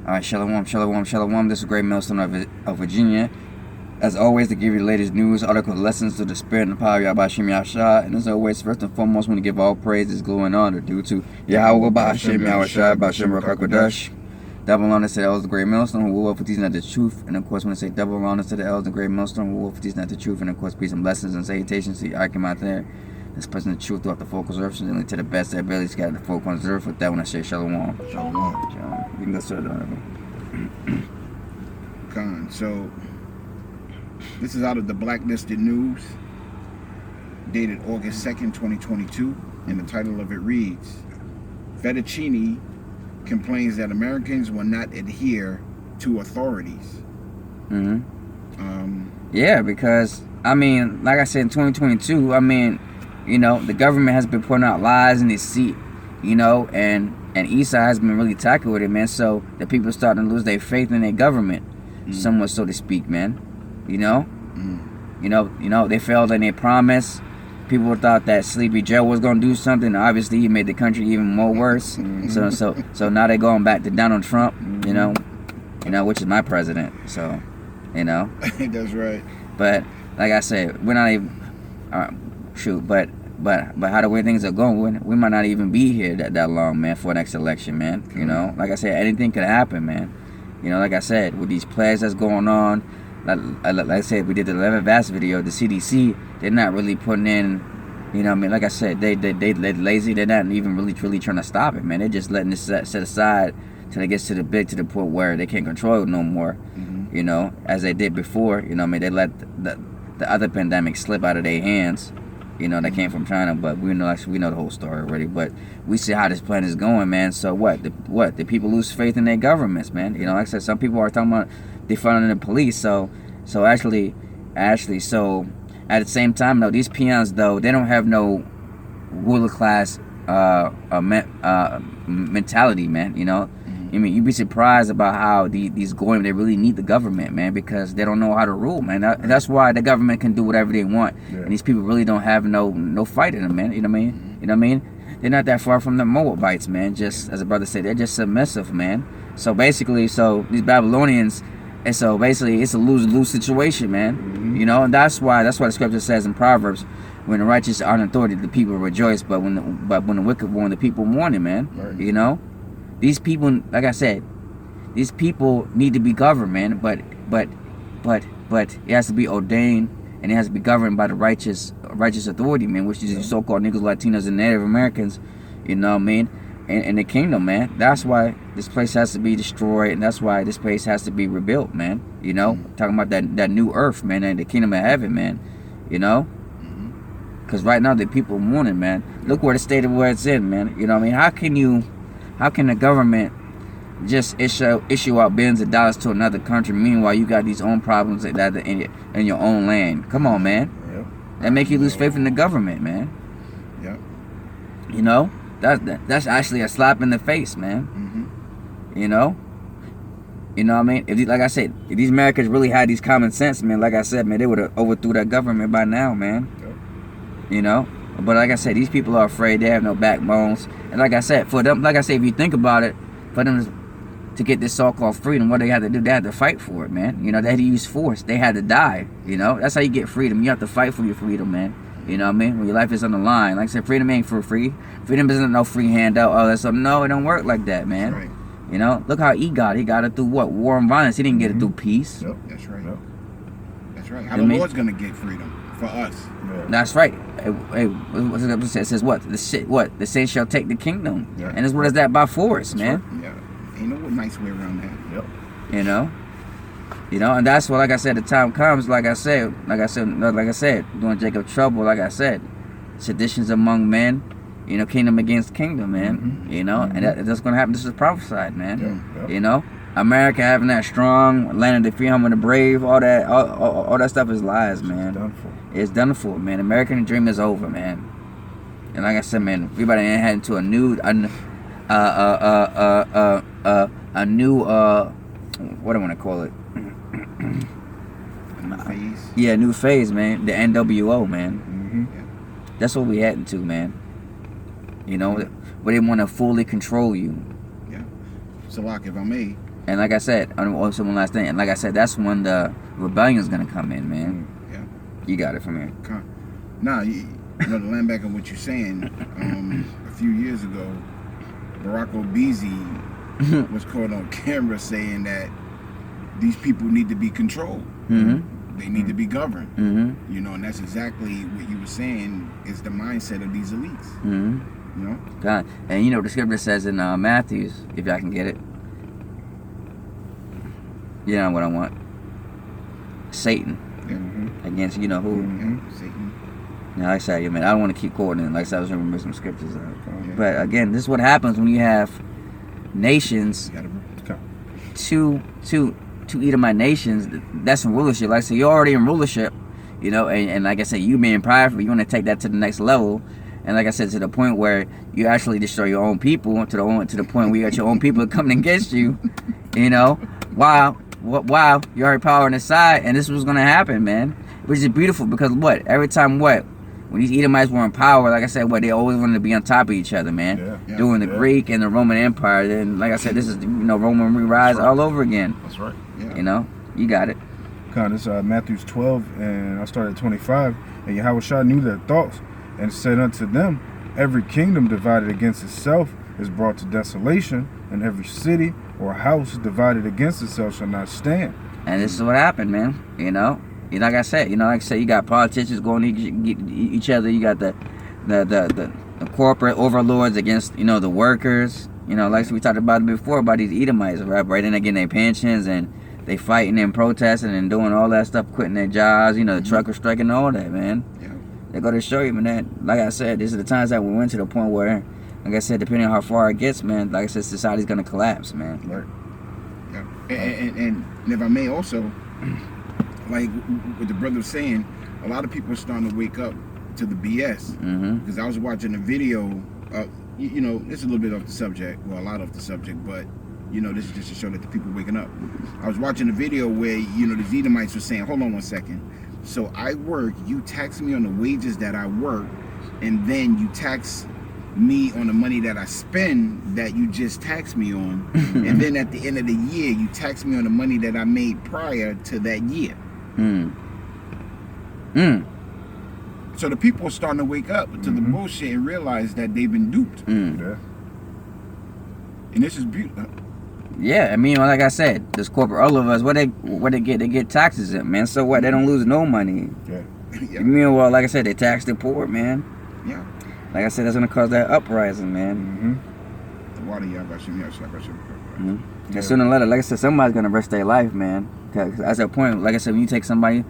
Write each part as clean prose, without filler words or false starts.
Shalom, shalom, shalom. This is Great Millstone of Virginia. As always, to give you the latest news, articles, lessons to the spirit and the power of Yahweh Shem Yahshua. And as always, first and foremost, we want to give all praises, glory, and honor due to Yahweh Ba'ashem Yahshua Ba'ashem Rakakadash. Double honors to the elders of the Great Millstone who will for these not the truth. And of course, when I say double honors to the elders of the Great Millstone who will for these not the truth. And of course, peace and blessings and salutations to I come out there. This person the truth throughout the four corners and to the best of their ability to get the four corners of earth. With that, when I say shalom. Shalom. You can go start on Khan. So, this is out of the Blacklisted News, dated August 2nd, 2022, and the title of it reads, Fettuccine complains that Americans will not adhere to authorities. Yeah, because, I mean, like I said, in 2022, I mean, you know, the government has been putting out lies in deceit, you know, and Esau has been really attacking with it, man. So the people are starting to lose their faith in their government, somewhat, so to speak, man. You know, you know, they failed in their promise. People thought that Sleepy Joe was gonna do something. Obviously, he made the country even more worse. So now they're going back to Donald Trump, you know, which is my president. So, you know, That's right. but like I said, we're not even But how the way things are going, we might not even be here that long, man, for the next election, man. You know, like I said, anything could happen, man. You know, like I said, with these plagues that's going on, like I said, we did the 11 Vast video, the CDC, they're not really putting in, you know what I mean? Like I said, they're lazy. They're not even really trying to stop it, man. They're just letting this set aside till it gets to the point where they can't control it no more, you know, as they did before. You know what I mean? They let the other pandemic slip out of their hands. You know, that came from China, but we know the whole story already. But we see how this plan is going, man. So what? The people lose faith in their governments, man. You know, like I said, some people are talking about defunding the police. So actually, so at the same time, though, these peons, though, they don't have no ruler class mentality, man. You know, I mean, you'd be surprised about how these goyim, they really need the government, man, because they don't know how to rule, man. That's why the government can do whatever they want, and these people really don't have no fight in them, man. You know what I mean? You know what I mean? They're not that far from the Moabites, man. Just as a brother said, they're just submissive, man. So basically, these Babylonians, and so basically, it's a lose-lose situation, man. You know, and that's why the scripture says in Proverbs, when the righteous are in authority, the people rejoice, but when the wicked warn, the people mourn, man. Right. You know. These people, like I said, these people need to be governed, man. But it has to be ordained and it has to be governed by the righteous authority, man, which is the so-called Negroes, Latinos, and Native Americans. You know what I mean? In the kingdom, man. That's why this place has to be destroyed, and that's why this place has to be rebuilt, man. You know, talking about that new earth, man, and the kingdom of heaven, man. You know. Because right now the people are mourning, man. Look where the state of where it's in, man. You know what I mean? How can the government just issue out billions of dollars to another country? Meanwhile, you got these own problems that are in your own land. Come on, man. Yep. That make you lose faith in the government, man. Yep. You know, that's actually a slap in the face, man. You know what I mean? Like I said, if these Americans really had these common sense, man, like I said, man, they would have overthrew that government by now, man. Yep. You know. But like I said, these people are afraid. They have no backbones. And like I said, for them, like I said, if you think about it, for them to get this so-called freedom, what they had to do, they had to fight for it, man. You know, they had to use force. They had to die. You know, that's how you get freedom. You have to fight for your freedom, man. You know what I mean? When your life is on the line. Like I said, freedom ain't for free. Freedom isn't no free handout. Oh, that's something. No, it don't work like that, man. That's right. You know, look how he got it. He got it through what? War and violence. He didn't get it through peace. Yep, that's right. Yep. That's right. How the Lord's gonna get freedom for us. Yeah. That's right. It says what? The saints shall take the kingdom. Yeah. And what is that by force, that's man? Right. Yeah. Ain't no nice way around that. Yep. You know, and that's what, like I said, the time comes. Like I said, doing Jacob trouble. Like I said, seditions among men. You know, kingdom against kingdom, man. You know, and that's gonna happen. This is prophesied, man. Yeah. You know. America having that strong land of the free, home of the brave, all that stuff is lies, man. It's done for, man. American dream is over, man. And like I said, man, we about to head into a new what do I want to call it? New phase. Yeah, new phase, man. The NWO, man. Yeah. That's what we heading to, man. You know, where they want to fully control you. Yeah. So, like, if I may, And like I said, also one last thing. And like I said, that's when the rebellion is gonna come in, man. Yeah. You got it from here. Nah, you know, to land back on what you're saying, a few years ago, Barack Obese was caught on camera saying that these people need to be controlled. Mm-hmm. They need to be governed. Mm-hmm. You know, and that's exactly what you were saying is the mindset of these elites. Mm-hmm. You know? God. And you know the scripture says in Matthews, if y'all can get it. You know what I want. Satan. Yeah. Against you know who. Mm-hmm. Satan. Now, like I said, man, I don't want to keep quoting it. Like I said, I was remembering some scriptures. Yeah. But again, this is what happens when you have nations, two Edomite nations. That's in rulership. Like I said, you're already in rulership, you know, and like I said, you being prideful, you want to take that to the next level. And like I said, to the point where you actually destroy your own people, to the point where you got your own people coming against you, you know. Wow, you already power on the side, and this was gonna happen, man. Which is beautiful because every time when these Edomites were in power, like I said, they always wanted to be on top of each other, man. Yeah. During the Greek and the Roman Empire, then like I said, this is Roman re-rise all over again. That's right. Yeah. You know, you got it. This Matthew 12, and I started at 25. And Yahushua knew their thoughts, and said unto them, every kingdom divided against itself is brought to desolation, and every city or house divided against itself shall not stand. And this is what happened, man. You know, like I said, you got politicians going to each other. You got the corporate overlords against the workers. Like we talked about it before about these Edomites, right? And they're getting their pensions and they fighting and protesting and doing all that stuff, quitting their jobs. The truckers striking, all that, man. Yeah. They go to show you, man. That, like I said, these are the times that we went to the point where, like I said, depending on how far it gets, man, like I said, society's gonna collapse, man. Right. Yeah. And if I may also, like what the brother was saying, a lot of people are starting to wake up to the BS. Because I was watching a video. This is a little bit off the subject. Well, a lot off the subject, but this is just to show that the people are waking up. I was watching a video where the Edomites were saying, "Hold on one second. So I work, you tax me on the wages that I work, and then you tax me on the money that I spend that you just taxed me on, and then at the end of the year you tax me on the money that I made prior to that year." So the people are starting to wake up to the bullshit and realize that they've been duped. Yeah. And this is beautiful. Yeah, I mean, like I said, this corporate, all of us, what they get, they get taxes in, man. So what? They don't lose no money. Yeah. Yeah. Meanwhile, like I said, they tax the poor, man. Yeah. Like I said, that's gonna cause that uprising, man. The water, yeah, I got you. And sooner or later, like I said, somebody's gonna risk their life, man. Cause at that point, like I said, when you take somebody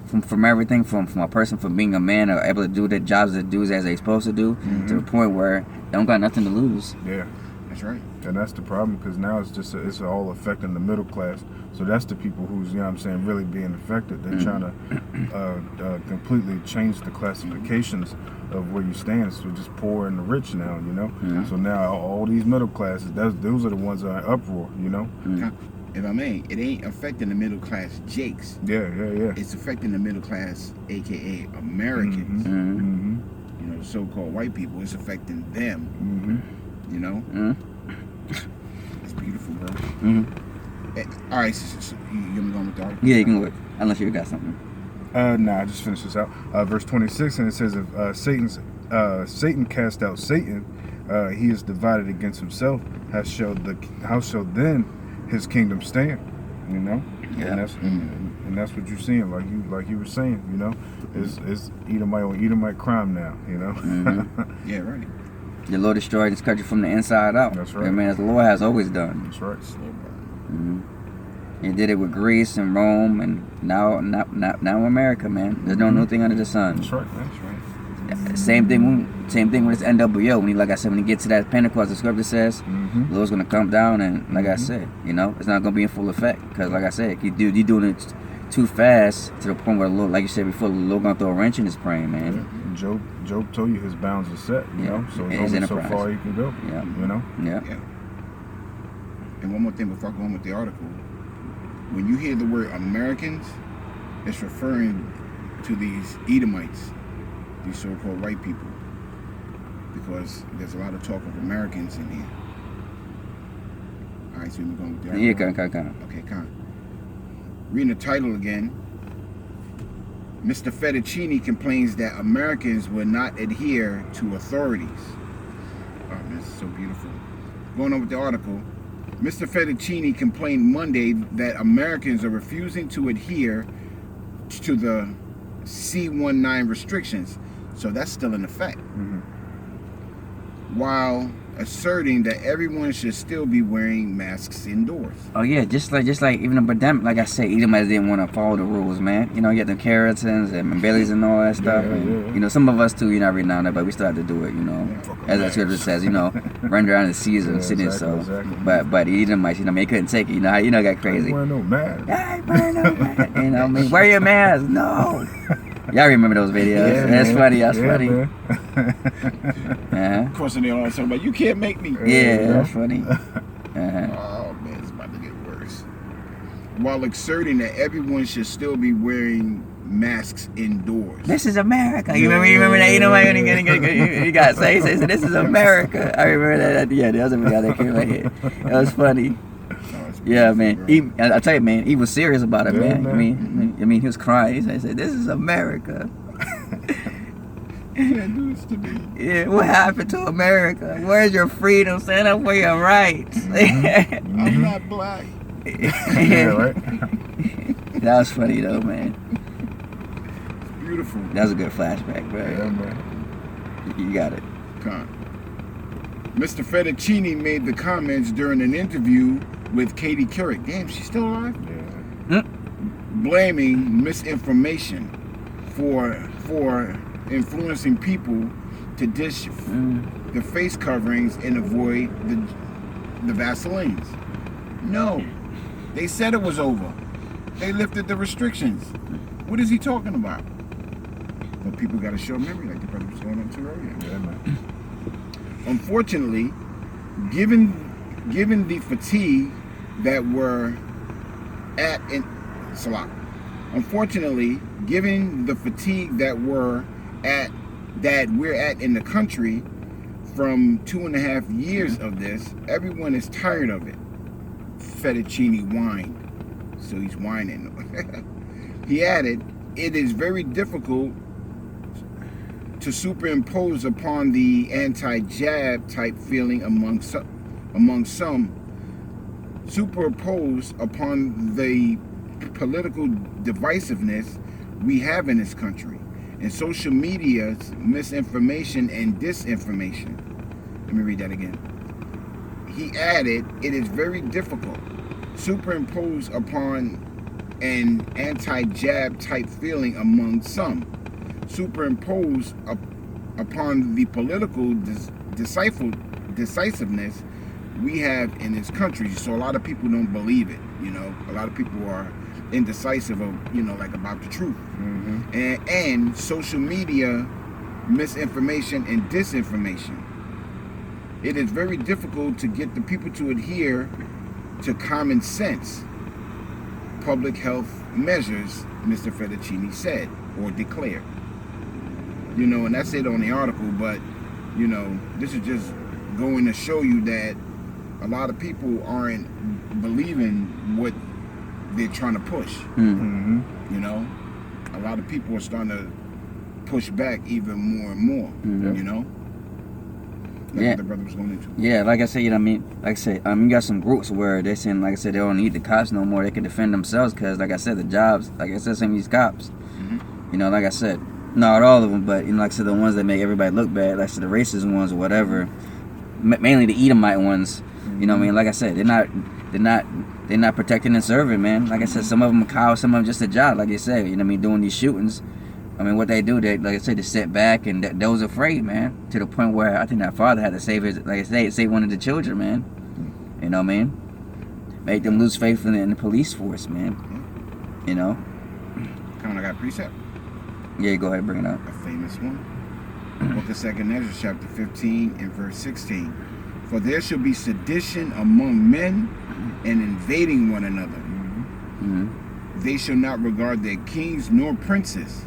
from everything, from a person from being a man or able to do the jobs that do as they're supposed to do, to the point where they don't got nothing to lose. Yeah. That's right. And that's the problem, because now it's all affecting the middle class. So that's the people who's, really being affected. They're trying to completely change the classifications of where you stand. So just poor and the rich now, So now all these middle classes, those are the ones that are in uproar, If I may, it ain't affecting the middle class Jakes. Yeah. It's affecting the middle class, aka Americans. The so-called white people. It's affecting them. It's beautiful, bro. All right, so you gonna go with the article? Yeah, you can go. Unless you got something. Nah, I just finished this out. Verse 26, and it says, if Satan cast out Satan, he is divided against himself. How shall then his kingdom stand? Yeah. And that's what you're seeing, like you were saying, it's Edomite crime now, Yeah, right. The Lord destroyed this country from the inside out. That's right. I mean, as the Lord has always done. That's right. Slow burn. He did it with Greece and Rome, and now America, man. There's no new thing under the sun. That's right. Same thing with this NWO. When you get to that Pentecost, the scripture says, the Lord's gonna come down, and like I said, it's not gonna be in full effect, because like I said, you're doing it too fast to the point where the Lord, like you said before, the Lord gonna throw a wrench in his praying, man. Yeah. Job told you his bounds are set, so it's only so far you can go. Yeah. And one more thing before I go on with the article. When you hear the word Americans, it's referring to these Edomites, these so-called white people, because there's a lot of talk of Americans in here. All right, so we're going with the Yeah, article. kind. Okay, con. Reading the title again. Mr. Fettuccini complains that Americans will not adhere to authorities. Oh, man, this is so beautiful. Going on with the article. Mr. Fettuccini complained Monday that Americans are refusing to adhere to the C-19 restrictions. So that's still in effect. Mm-hmm. While asserting that everyone should still be wearing masks indoors. Oh yeah, just like even the pandemic, like I said, Edomites didn't want to follow the rules, man. You know, you get the Keratins and Baileys and all that stuff. And, you know, some of us too, you know, every now and then, but we still have to do it, you know. As the scripture says, you know, render on the season, sitting so. But Edomites, you know, they couldn't take it, you know, it got crazy. I ain't wearing no mask. I ain't wearing no mask. You know, I mean, wear your mask. No. Y'all remember those videos? Yeah, That's man. funny. That's Yeah, funny. man. Of course, they all talking about, you can't make me. Yeah, that's funny. Oh, man, it's about to get worse. While asserting that everyone should still be wearing masks indoors. This is America. You remember that? You know, you got say this is America. I remember that. Yeah, that was a video that came right here. It was funny. Yeah, man. I tell you, man, he was serious about it, Yeah, man. I mean, he was crying. He said, "This is America." You can't do this to me. Yeah, what happened to America? Where's your freedom? Stand up for your rights. I'm not black. Yeah, right? That was funny though, man. Beautiful. That was a good flashback, bro. Yeah, man. You got it. Con. Mr. Fettuccini made the comments during an interview with Katie Couric. Damn, she's still alive? Yeah. Blaming misinformation for influencing people to dish the face coverings and avoid the Vaselines. No, they said it was over. They lifted the restrictions. What is he talking about? But people got a short memory, like the brother was going on to earlier. Yeah, man. Unfortunately, given the fatigue that we're at in Salah. Unfortunately, given the fatigue that we're at in the country from 2.5 years of this, everyone is tired of it. Fettuccini whined. So he's whining. He added, it is very difficult to superimpose upon the anti-jab type feeling among some, superimpose upon the political divisiveness we have in this country and social media's misinformation and disinformation. Let me read that again. He added, it is very difficult superimpose upon an anti-jab type feeling among some, superimpose upon the political decisiveness we have in this country. So a lot of people don't believe it, you know. A lot of people are indecisive of, you know, like about the truth. And social media misinformation and disinformation. It is very difficult to get the people to adhere to common sense public health measures, Mr. Fettuccini said or declared. You know, and that's it on the article, but, you know, this is just going to show you that a lot of people aren't believing what they're trying to push. You know, a lot of people are starting to push back even more and more, you know? That's what the brother was going into. Yeah, like I said, you know what I mean? Like I said, you got some groups where they're saying, like I said, they don't need the cops no more. They can defend themselves because, like I said, the jobs, like I said, some of these cops, you know, like I said, not all of them, but, you know, like I said, the ones that make everybody look bad, like I said, the racist ones or whatever, mainly the Edomite ones, you know what I mean? Like I said, they're not protecting and serving, man. Like I said, some of them are cowards, some of them just a job, like you said, you know what I mean, doing these shootings. I mean, what they do, they, like I said, they sit back and they was afraid, man, to the point where I think that father had to save his, like I say, save one of the children, man. You know what I mean? Make them lose faith in the police force, man. You know? Kind of got precept. Yeah, go ahead, bring it up. A famous one. Book of 2nd Ezra, chapter 15 and verse 16. For there shall be sedition among men and invading one another. They shall not regard their kings nor princes.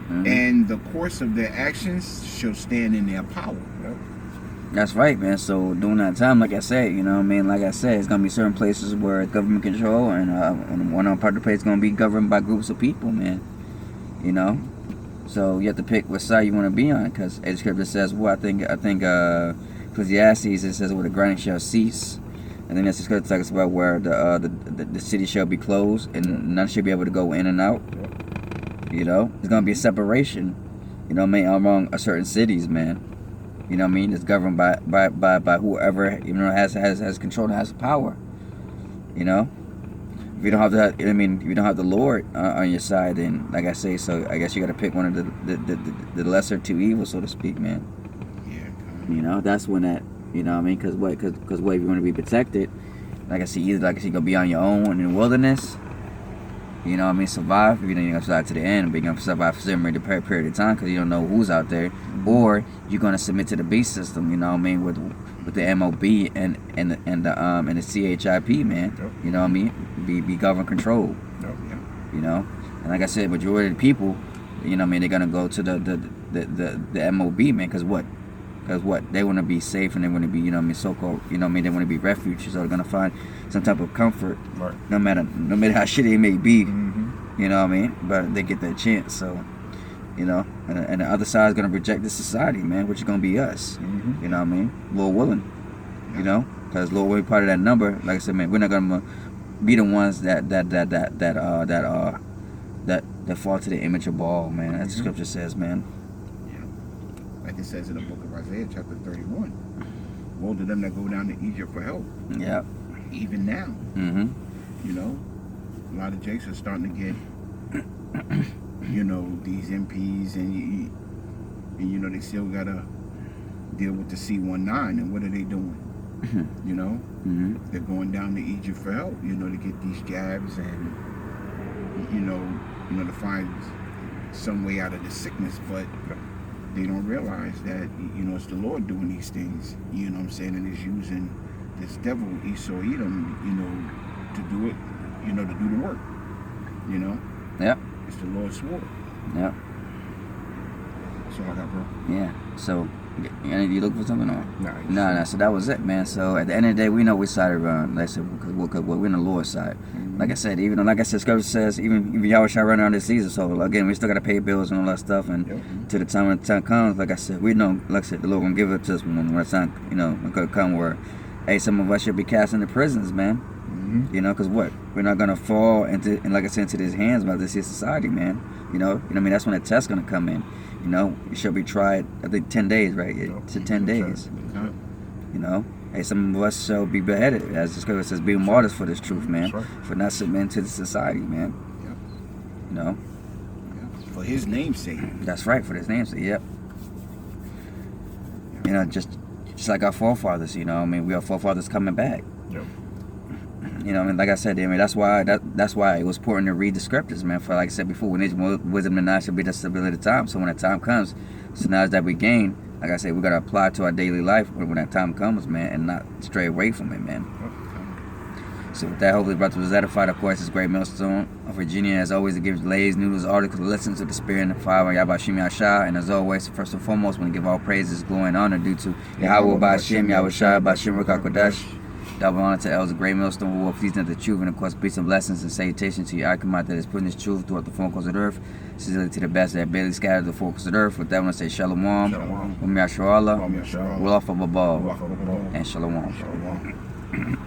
And the course of their actions shall stand in their power. That's right, man. So during that time, like I said, you know what I mean? Like I said, it's going to be certain places where it's government control, and one part of the place is going to be governed by groups of people, man. You know? So you have to pick what side you want to be on, because the scripture says, well, I think Ecclesiastes, it says, where the grinding shall cease. And then that's the scripture talks about where the city shall be closed, and none shall be able to go in and out. You know? There's going to be a separation, you know what I mean, among certain cities, man. You know what I mean? It's governed by whoever, you know, has control and has power. You know? If you don't have that, I mean, if you don't have the Lord on your side, then, like I say, so I guess you got to pick one of the lesser two evils, so to speak, man. Yeah. You know, that's when that, you know what I mean? Because what? Because if you want to be protected, like I say, either like I say, you're going to be on your own in the wilderness, you know what I mean, survive. If you know you're going to survive to the end, but you're going to survive for some period of time because you don't know who's out there. Or you're going to submit to the beast system, you know what I mean, with the MOB and the CHIP, man. Yep. You know what I mean? Be government controlled. Yep. You know? And like I said, majority of the people, you know what I mean, they're going to go to the MOB, man, because what? Because what? They want to be safe and they want to be, you know what I mean, so-called, you know what I mean, they want to be refugees, so they're going to find some type of comfort, Right. no matter how shitty it may be, Mm-hmm. you know what I mean, but they get that chance, so, you know, and the other side is going to reject this society, man, which is going to be us, Mm-hmm. you know what I mean, Lord willing, you know, because Lord willing, part of that number, like I said, man, we're not going to be the ones that fall to the image of Baal, man, as the scripture says, man. Like it says in the book of Isaiah, chapter 31. Woe to them that go down to Egypt for help. Yeah. Even now. Mm-hmm. You know, a lot of jakes are starting to get, you know, these MPs, and you know, they still got to deal with the C-19, and what are they doing? You know? Mm-hmm. They're going down to Egypt for help, you know, to get these jabs and, you know, to find some way out of the sickness, but they don't realize that, you know, it's the Lord doing these things, you know what I'm saying, and is using this devil, Esau Edom, you know, to do it, you know, to do the work, you know? Yep. It's the Lord's sword. Yep. That's all I got, bro. Yeah. So, you look for something or? Nah. So that was it, man. So at the end of the day, we know we sided around. Like I said, because we're in the Lord's side. Mm-hmm. Like I said, Scripture says, even y'all shall run around this season. So again, we still gotta pay bills and all that stuff. And till the time when the time comes, like I said, we know, like I said, the Lord gonna give it to us when the time, you know, when it come where, hey, some of us should be cast into prisons, man. Mm-hmm. You know, because what? We're not gonna fall into, and like I said, into these hands by this here society, man. You know what I mean? That's when the test's gonna come in. You know, you shall be tried, I think 10 days, right? It's 10 days. You know, hey, some of us shall be beheaded, as the scripture says, be martyrs for this truth, man. Right. For not submitting to the society, man. Yep. You know? Yep. For his name's sake. That's right, for his name's sake, yep. You know, just like our forefathers, you know, I mean, we are forefathers coming back. Yep. You know, I mean, like I said, I mean, that's why it was important to read the scriptures, man. For like I said before, when there's wisdom and knowledge should be the stability of the time. So when that time comes, so knowledge that we gain, like I said, we gotta apply it to our daily life when that time comes, man, and not stray away from it, man. So with that, hopefully, brothers was edified. Of course, it's Great Millstone of Virginia. As always, it gives lays, noodles, articles, listens to the spirit and the fire of Yahweh Shem Yahshua. And as always, first and foremost, we give all praises, glory, and honor due to Yahweh Ba'Shem, Yahweh Shai, Ba'Shem Ruach HaKodesh. Double honor to elders of Great Millstone who will please not the truth, and of course peace and blessings and salutation to your Akamat that is putting this truth throughout the four corners of the earth. Sincerely to the best that barely scattered the four corners of the earth. With that, I want to say Shalom, Shalom. Yashua Allah, Shalom. Wulafa Babal, Shalom. and Shalom. Shalom.